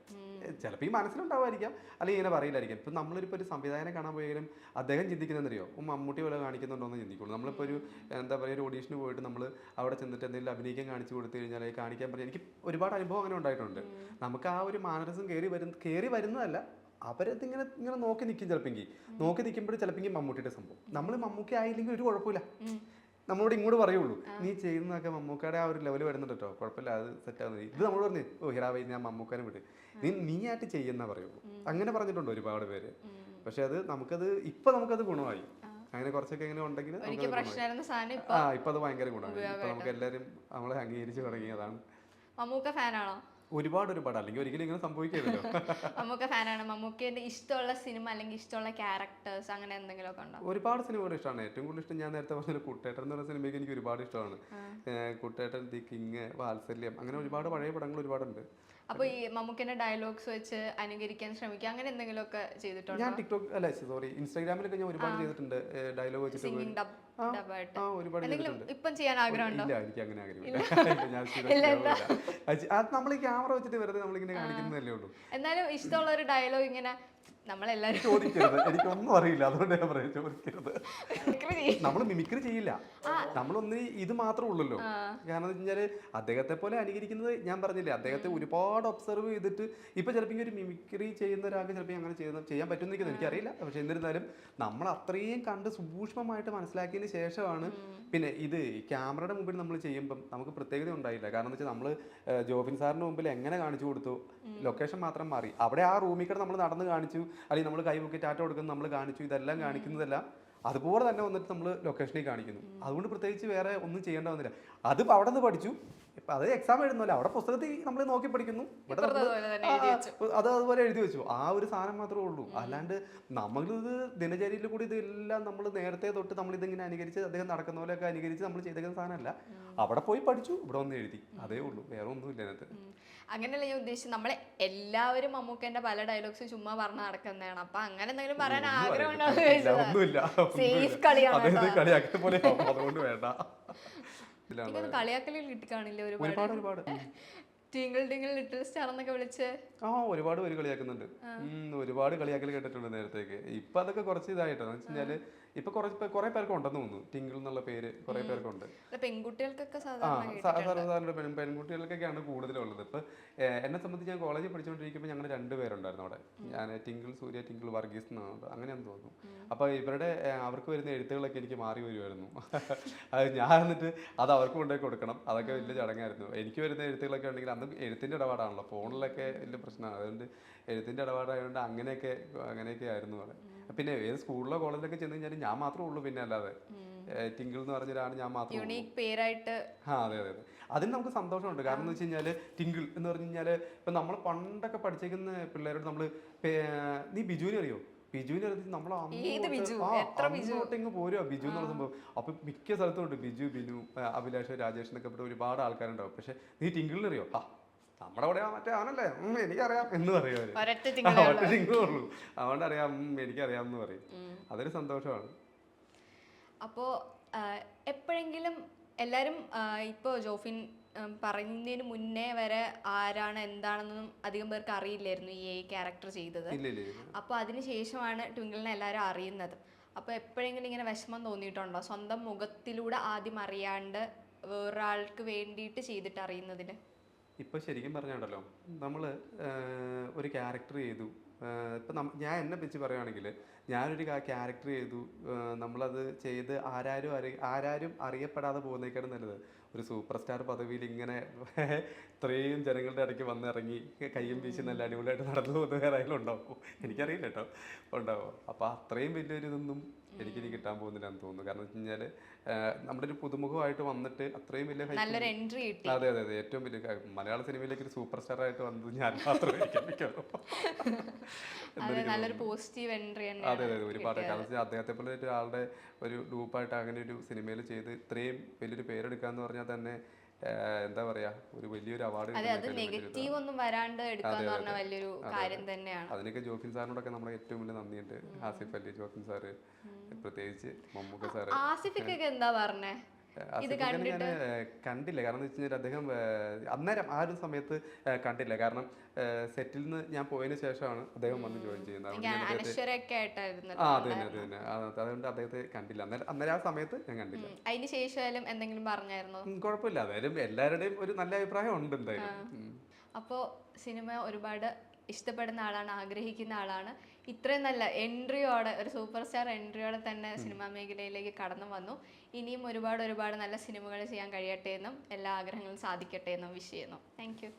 ചിലപ്പോൾ ഈ മനസ്സിലുണ്ടാവുമായിരിക്കാം, അല്ലെങ്കിൽ ഇങ്ങനെ പറയില്ലായിരിക്കും. ഇപ്പം നമ്മളിപ്പോൾ ഒരു സംവിധായകനെ കാണാൻ പോയാലും അദ്ദേഹം ചിന്തിക്കുന്നതെന്നറിയോ, മമ്മൂട്ടി പോലെ കാണിക്കുന്നുണ്ടോ എന്ന് ചിന്തിക്കുള്ളൂ. നമ്മളിപ്പോൾ ഒരു എന്താ പറയുക, ഒരു ഓഡീഷന് പോയിട്ട് നമ്മൾ അവിടെ ചെന്നിട്ട് എന്തെങ്കിലും അഭിനയിക്കാൻ കാണിച്ചു കൊടുത്തു കഴിഞ്ഞാൽ കാണിക്കാൻ പറഞ്ഞാൽ എനിക്ക് ഒരുപാട് അനുഭവം അങ്ങനെ ഉണ്ടായിട്ടുണ്ട്. നമുക്ക് ആ ഒരു മാനറിസം കയറി വരുന്നതല്ല, അവരതിങ്ങനെ ഇങ്ങനെ നോക്കി നിൽക്കും. ചിലപ്പോൾ നോക്കി നിൽക്കുമ്പോൾ ചിലപ്പോൾ മമ്മൂട്ടിയുടെ സംഭവം നമ്മൾ മമ്മൂട്ടി ആയില്ലെങ്കിൽ ഒരു കുഴപ്പമില്ല, നമ്മളോട് ഇങ്ങോട്ട് പറയുള്ളൂ, നീ ചെയ്യുന്നതൊക്കെ മമ്മൂക്കയുടെ ആ ഒരു ലെവൽ വരുന്നുണ്ട് കേട്ടോ, കുഴപ്പമില്ല, അത് സെറ്റാകുന്നത്. ഇത് നമ്മളോട് പറഞ്ഞു, ഓ ഹിറാവൈ ഞാൻ മമ്മൂക്കാനെ വിട്ട് നീ ആയിട്ട് ചെയ്യുന്ന പറയുള്ളൂ. അങ്ങനെ പറഞ്ഞിട്ടുണ്ട് ഒരുപാട് പേര്. പക്ഷെ അത് നമുക്കത് ഗുണമായി. അങ്ങനെ കുറച്ചൊക്കെ ഇങ്ങനെ ഉണ്ടെങ്കിൽ ഇപ്പൊ അത് ഭയങ്കര ഗുണമാണ്. ഇപ്പൊ നമുക്ക് എല്ലാവരും നമ്മളെ അംഗീകരിച്ച് തുടങ്ങിയതാണ്. മമ്മൂക്ക ഫാനാണോ? ഒരുപാട് അല്ലെങ്കിൽ ഒരിക്കലും ഇങ്ങനെ സംഭവിക്കില്ലല്ലോ. മമ്മൂക്ക ഫാനാണ്. മമ്മൂക്കേന്റെ ഇഷ്ടമുള്ള സിനിമ അല്ലെങ്കിൽ ഇഷ്ടമുള്ള ക്യാരക്ടേഴ്സ് അങ്ങനെ എന്തെങ്കിലുമൊക്കെ ഉണ്ടോ? ഒരുപാട് സിനിമകൾ ഇഷ്ടമാണ്. ഏറ്റവും കൂടുതൽ ഇഷ്ടം ഞാൻ നേരത്തെ പറഞ്ഞ കുട്ടേട്ടൻ എന്ന് പറയുന്ന സിനിമയ്ക്ക് എനിക്ക് ഒരുപാട് ഇഷ്ടമാണ്. കുട്ടേട്ടൻ, ദി കിങ്, വാത്സല്യം, അങ്ങനെ ഒരുപാട് പഴയ പടങ്ങൾ ഒരുപാടുണ്ട്. അപ്പൊ ഈ മമ്മൂക്കിന്റെ ഡയലോഗ്സ് വെച്ച് അനുകരിക്കാൻ ശ്രമിക്കുക, അങ്ങനെ എന്തെങ്കിലുമൊക്കെ ചെയ്തിട്ടുണ്ടോ? ഞാൻ ഇൻസ്റ്റാഗ്രാമിലൊക്കെ ഞാൻ ഒരുപാട് ചെയ്തിട്ടുണ്ട് ഡയലോഗ് വെച്ചിട്ട്. ഇപ്പം ചെയ്യാൻ ആഗ്രഹമുണ്ടോ? ഇല്ല, എനിക്ക് അങ്ങനെ ആഗ്രഹമില്ല. നമ്മൾ ഈ ക്യാമറ വെച്ചിട്ട് വെറുതെ നമ്മളിങ്ങനെ കാണിക്കുന്നതല്ലേ ഉള്ളൂ. എന്നാലും ഇഷ്ടമുള്ള ഒരു ഡയലോഗ് ഇങ്ങനെ നമ്മളെല്ലാരും ചോദിക്കരുത്, എനിക്കൊന്നും അറിയില്ല, അതുകൊണ്ട് ഞാൻ പറയാം, ചോദിക്കരുത്. നമ്മൾ മിമിക്രി ചെയ്യില്ല, നമ്മളൊന്നും ഇത് മാത്രമേ ഉള്ളല്ലോ. കാരണം എന്ന് വെച്ചാല് അദ്ദേഹത്തെ പോലെ അനുകരിക്കുന്നത്, ഞാൻ പറഞ്ഞില്ലേ, അദ്ദേഹത്തെ ഒരുപാട് ഒബ്സർവ് ചെയ്തിട്ട് ഇപ്പൊ ചിലപ്പോൾ ഒരു മിമിക്രി ചെയ്യുന്ന ഒരാൾക്ക് ചിലപ്പോൾ അങ്ങനെ ചെയ്യാൻ പറ്റുന്നിരിക്കുന്നത് എനിക്കറിയില്ല. പക്ഷെ എന്നിരുന്നാലും നമ്മൾ അത്രയും കണ്ട് സൂക്ഷ്മമായിട്ട് മനസ്സിലാക്കിയതിന് ശേഷമാണ് പിന്നെ ഇത് ക്യാമറയുടെ മുമ്പിൽ നമ്മൾ ചെയ്യുമ്പം നമുക്ക് പ്രത്യേകത ഉണ്ടായില്ല. കാരണം എന്ന് വെച്ചാൽ നമ്മൾ ജോഫിൻ സാറിന് മുമ്പിൽ എങ്ങനെ കാണിച്ചു കൊടുത്തു, ലൊക്കേഷൻ മാത്രം മാറി, അവിടെ ആ റൂമിൽ കൂടെ നമ്മൾ നടന്ന് കാണിച്ചു, അല്ലെങ്കിൽ നമ്മൾ കൈ പൊക്കി ടാറ്റ കൊടുക്കുന്നു, നമ്മൾ കാണിച്ചു, ഇതെല്ലാം കാണിക്കുന്നതെല്ലാം അതുപോലെ തന്നെ വന്നിട്ട് നമ്മൾ ലൊക്കേഷനിൽ കാണിക്കുന്നു. അതുകൊണ്ട് പ്രത്യേകിച്ച് വേറെ ഒന്നും ചെയ്യേണ്ട വന്നില്ല. അതിപ്പോൾ അവിടെ നിന്ന് പഠിച്ചു, ഇപ്പം അത് എക്സാം എഴുതുന്നില്ല, അവിടെ പുസ്തകത്തിൽ നമ്മൾ നോക്കി പഠിക്കുന്നു, ഇവിടെ അത് അതുപോലെ എഴുതി വെച്ചു. ആ ഒരു സാധനം മാത്രമേ ഉള്ളൂ. അല്ലാണ്ട് നമ്മളിത് ദിനചര്യയിൽ കൂടി ഇതെല്ലാം നമ്മൾ നേരത്തെ തൊട്ട് നമ്മളിതിങ്ങനെ അനുകരിച്ച് അദ്ദേഹം നടക്കുന്ന പോലെയൊക്കെ അനുകരിച്ച് നമ്മൾ ചെയ്തേക്കുന്ന സാധനമല്ല. അവിടെ പോയി പഠിച്ചു, ഇവിടെ വന്ന് എഴുതി, അതേ ഉള്ളൂ, വേറെ ഒന്നുമില്ല അതിനകത്ത്. അങ്ങനെയല്ല ഞാൻ ഉദ്ദേശിച്ചത്, നമ്മളെ എല്ലാവരും മമ്മൂക്കന്റെ പല ഡയലോഗ്സ് ചുമ്മാ പറഞ്ഞ് നടക്കുന്നതാണ്. അപ്പൊ അങ്ങനെ എന്തെങ്കിലും പറയാൻ ആഗ്രഹം കളിയാക്കലിൽ കിട്ടിക്കാണില്ലേ ഒരുപാട്? ടിങ്കിൾ ടിങ്കിൾ ലിറ്റിൽ സ്റ്റാർ എന്നൊക്കെ വിളിച്ച് ഒരുപാട് പേര് കളിയാക്കുന്നുണ്ട്. ഒരുപാട് കളിയാക്കൽ കേട്ടിട്ടുണ്ട് നേരത്തേക്ക്. ഇപ്പൊ അതൊക്കെ കുറച്ച് ഇതായിട്ടോ എന്ന് വെച്ചാല് ഇപ്പൊ കുറെ പേർക്ക് ഉണ്ടെന്ന് തോന്നുന്നു, ടിങ്കിൾ എന്നുള്ള പേര് കുറെ പേർക്കുണ്ട്. പെൺകുട്ടികൾക്കൊക്കെ സാധാരണ പെൺകുട്ടികൾക്കൊക്കെയാണ് കൂടുതലുള്ളത്. ഇപ്പൊ എന്നെ സംബന്ധിച്ച് ഞാൻ കോളേജിൽ പഠിച്ചുകൊണ്ടിരിക്കുമ്പോൾ ഞങ്ങൾ 2 പേരുണ്ടായിരുന്നു അവിടെ. ഞാൻ ടിങ്കിൾ സൂര്യ, ടിങ്കിൾ വർഗീസ് എന്നാണ്, അങ്ങനെയാന്ന് തോന്നുന്നു. അപ്പൊ അവർക്ക് വരുന്ന എഴുത്തുകളൊക്കെ എനിക്ക് മാറി വരുമായിരുന്നു. അത് ഞാൻ എന്നിട്ട് അത് അവർക്ക് കൊണ്ടുപോയി കൊടുക്കണം, അതൊക്കെ വലിയ ചടങ്ങായിരുന്നു. എനിക്ക് വരുന്ന എഴുത്തുകളൊക്കെ ഉണ്ടെങ്കിൽ അന്ന് എഴുത്തിന്റെ ഇടപാടാണല്ലോ, ഫോണിലൊക്കെ വലിയ പ്രശ്നമാണ്. അതുകൊണ്ട് എഴുത്തിന്റെ ഇടപാടായതുകൊണ്ട് അങ്ങനെയൊക്കെ ആയിരുന്നു അവിടെ. പിന്നെ ഏത് സ്കൂളിലോ കോളേജിലൊക്കെ ചെന്ന് കഴിഞ്ഞാൽ ഞാൻ മാത്രമേ ഉള്ളൂ, പിന്നെ അല്ലാതെ ടിങ്കിൾ എന്ന് പറഞ്ഞൊരാണ് ഞാൻ മാത്രമേ പേരായിട്ട്. അതെ. അതിന് നമുക്ക് സന്തോഷമുണ്ട്. കാരണം എന്ന് വെച്ച് കഴിഞ്ഞാല് ടിങ്കിൾ എന്ന് പറഞ്ഞു കഴിഞ്ഞാല് ഇപ്പൊ നമ്മൾ പണ്ടൊക്കെ പഠിച്ചേക്കുന്ന പിള്ളേരോട് നമ്മള് നീ ബിജുവിനെ അറിയോ, ബിജുവിനെ അറിയിച്ച് നമ്മൾ അങ്ങോട്ടിങ്ങ് പോരുക ബിജു എന്നുള്ള സംഭവം. അപ്പൊ മിക്ക സ്ഥലത്തും ഉണ്ട് ബിജു, ബിനു, അഭിലാഷ്, രാജേഷ് എന്നൊക്കെ ഇവിടെ ഒരുപാട് ആൾക്കാരുണ്ടാവും. പക്ഷെ നീ ടിങ്കിളിനെ അറിയോ, നമ്മുടെ അവിടെ മറ്റേ ആണല്ലേ, എനിക്കറിയാം എന്ന് പറയും അവര്. ഒറ്റ ടിങ്കിളുള്ളൂ, അതുകൊണ്ട് അറിയാം, എനിക്കറിയാം എന്ന് പറയും. അതൊരു സന്തോഷമാണ്. അപ്പോ എപ്പോഴെങ്കിലും എല്ലാരും ഇപ്പോ ജോഫിൻ പറയുന്നതിന് മുന്നേ വരെ ആരാണ് എന്താണെന്നൊന്നും അധികം പേർക്ക് അറിയില്ലായിരുന്നു ഈ ക്യാരക്ടർ ചെയ്തത്. അപ്പൊ അതിനുശേഷമാണ് ട്വിങ്കിളിനെ എല്ലാവരും അറിയുന്നത്. അപ്പൊ എപ്പോഴെങ്കിലും ഇങ്ങനെ വിഷമം തോന്നിയിട്ടുണ്ടോ, സ്വന്തം മുഖത്തിലൂടെ ആദ്യം അറിയാണ്ട് വേറൊരാൾക്ക് വേണ്ടിയിട്ട് ചെയ്തിട്ട് അറിയുന്നതിന്? ഇപ്പൊ ശരിക്കും പറഞ്ഞുണ്ടല്ലോ, നമ്മള് ഒരു ക്യാരക്ടർ ചെയ്തു. ഇപ്പം ഞാൻ എന്നെ വെച്ച് പറയുകയാണെങ്കിൽ ഞാനൊരു ക്യാരക്ടർ ചെയ്തു, നമ്മളത് ചെയ്ത് ആരാരും അറിയപ്പെടാതെ പോകുന്നേക്കാളും നല്ലത് ഒരു സൂപ്പർ സ്റ്റാർ പദവിയിൽ ഇങ്ങനെ ഇത്രയും ജനങ്ങളുടെ ഇടയ്ക്ക് വന്നിറങ്ങി കയ്യും വീശി നല്ല അടിപൊളിയായിട്ട് നടന്നു പോകുന്ന വേറെ ആയാലും ഉണ്ടാവും, എനിക്കറിയില്ല കേട്ടോ, ഉണ്ടാവും. അപ്പോൾ അത്രയും വലിയൊരു ഇതൊന്നും എനിക്കിനി കിട്ടാൻ പോകുന്നില്ലെന്ന് തോന്നുന്നു. കാരണം വെച്ച് കഴിഞ്ഞാൽ നമ്മുടെ ഒരു പുതുമുഖമായിട്ട് വന്നിട്ട് അത്രയും വലിയ അതെ, ഏറ്റവും വലിയ മലയാള സിനിമയിലേക്ക് ഒരു സൂപ്പർ സ്റ്റാർ ആയിട്ട് വന്നത് ഞാൻ മാത്രമായിരിക്കും. അതെ, ഒരുപാട്. കാരണം വെച്ചാൽ അദ്ദേഹത്തെ പോലെ ഒരാളുടെ ഒരു ഡൂപ്പായിട്ട് അങ്ങനെ ഒരു സിനിമയിൽ ചെയ്ത് ഇത്രയും വലിയൊരു പേരെടുക്കാന്ന് പറഞ്ഞാൽ തന്നെ എന്താ പറയാ, ഒരു വലിയൊരു അവാർഡ്. അതിനൊക്കെ ജോഫിൻ സാറിനോടൊക്കെ നമ്മുടെ ഏറ്റവും വലിയ നന്ദിയുണ്ട്. ആസിഫ് അലി, ജോഫിൻ സാറ്, പ്രത്യേകിച്ച് മമ്മൂക്ക സാറ്. ആസിഫിക്കൊക്കെ എന്താ പറഞ്ഞേ, ആസിഫ് അലിനെ ഞാൻ കണ്ടില്ല. കാരണം എന്ന് വെച്ച് കഴിഞ്ഞാൽ അദ്ദേഹം അന്നേരം ആ ഒരു സമയത്ത് കണ്ടില്ല. കാരണം സെറ്റിൽ നിന്ന് ഞാൻ പോയതിനു ശേഷമാണ് അദ്ദേഹം വന്ന് ജോയിൻ ചെയ്യുന്നത്. അതുകൊണ്ട് ഞാൻ അദ്ദേഹത്തെ അനശ്വരൊക്കെ ആയിട്ടായിരുന്നു. അത് തന്നെ. അതുകൊണ്ട് അദ്ദേഹത്തെ കണ്ടില്ല. അന്നേരം ആ സമയത്ത് ഞാൻ കണ്ടില്ല. അതിന് ശേഷം എന്തെങ്കിലും പറഞ്ഞായിരുന്നോ? കുഴപ്പമില്ല. അതായത് എല്ലാവരുടെയും ഒരു നല്ല അഭിപ്രായം ഉണ്ട് എന്തായാലും. അപ്പോൾ സിനിമ ഒരുപാട് ഇഷ്ടപ്പെടുന്ന ആളാണ്, ആഗ്രഹിക്കുന്ന ആളാണ്. ഇത്രയും നല്ല എൻട്രിയോടെ, ഒരു സൂപ്പർ സ്റ്റാർ എൻട്രിയോടെ തന്നെ സിനിമാ മേഖലയിലേക്ക് കടന്നു വന്നു. ഇനിയും ഒരുപാട് നല്ല സിനിമകൾ ചെയ്യാൻ കഴിയട്ടെ എന്നും എല്ലാ ആഗ്രഹങ്ങളും സാധിക്കട്ടെ എന്നും വിഷ് ചെയ്യുന്നു. Thank you.